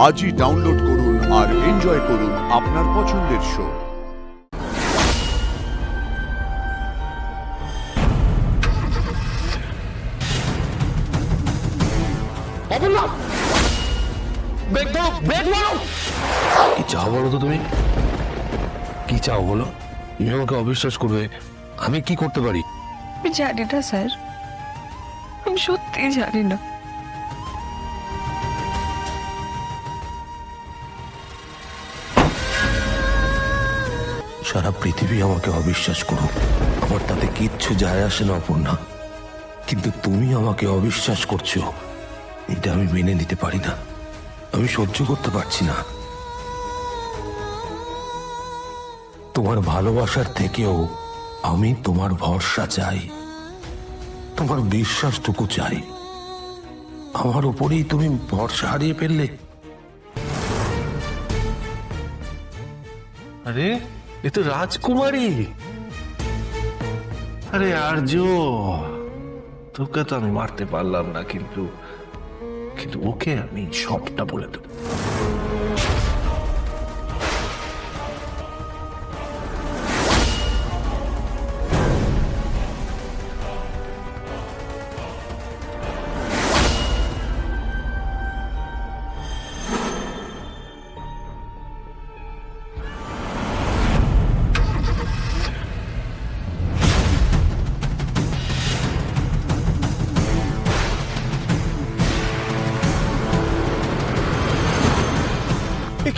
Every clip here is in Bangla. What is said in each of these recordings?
আজই ডাউনলোড করুন আর এনজয় করুন আপনার পছন্দের শো। কি চাও বলো তো তুমি? কি চাও বলো? তুমি আমাকে অবিশ্বাস করবে, আমি কি করতে পারি? আমি জানি না স্যার, আমি সত্যি জানি না। সারা পৃথিবী আমাকে অবিশ্বাস করুক, আমার তাতে কিচ্ছু যায় আসে না অপর্ণা, কিন্তু তুমি আমাকে অবিশ্বাস করছো, এটা আমি মেনে নিতে পারি না, আমি সহ্য করতে পারছি না। তোমার ভালোবাসার থেকেও আমি তোমার ভরসা চাই, তোমার বিশ্বাসটুকু চাই। আমার উপরেই তুমি ভরসা হারিয়ে ফেললে। আরে এ তো রাজকুমারী। আরে আর্য, তোকে তো আমি মারতে পারলাম না, কিন্তু কিন্তু ওকে আমি সবটা বলে দেব।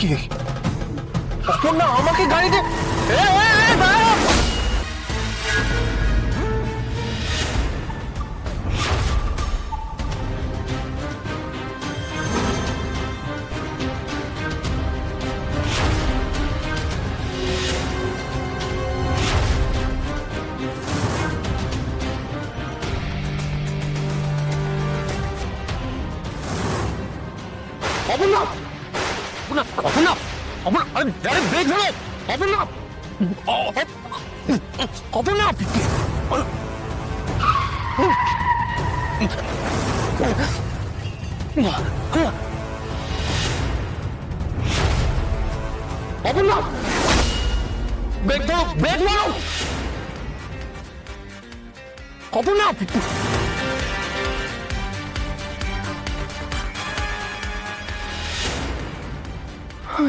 কি অপর্ণা আমাকে গাড়িতে অপর্ণা অপর্ণা অপর্ণা, আরে ব্রেক ধরো অপর্ণা, অপর্ণা অপর্ণা, ব্রেক ধরো, ব্রেক মারো অপর্ণা।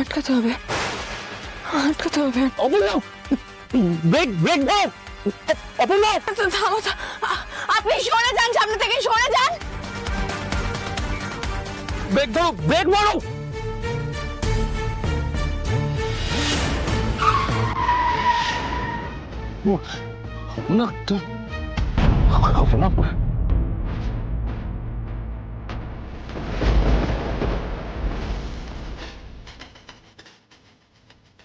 আটকাতে হবে, আটকাতে হবে। অপর্ণা ব্রেক ব্রেক দাও অপর্ণা। থামো, আপনি সরে যান, সামনে থেকে সরে যান। ব্রেক দাও, ব্রেক মারো। অপর্ণা অপর্ণা,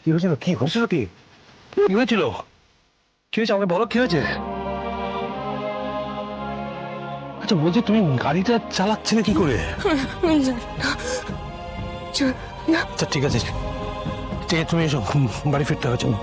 কি হয়েছিল? কি হয়েছিল? কি কি হয়েছিল? কি হয়েছে আমাকে বলো, কি হয়েছে? আচ্ছা বলছি, তুমি গাড়িটা চালাচ্ছিলে কি করে? আমি জানি না। আচ্ছা ঠিক আছে, তুমি এসো, বাড়ি ফিরতে হবে। চলো।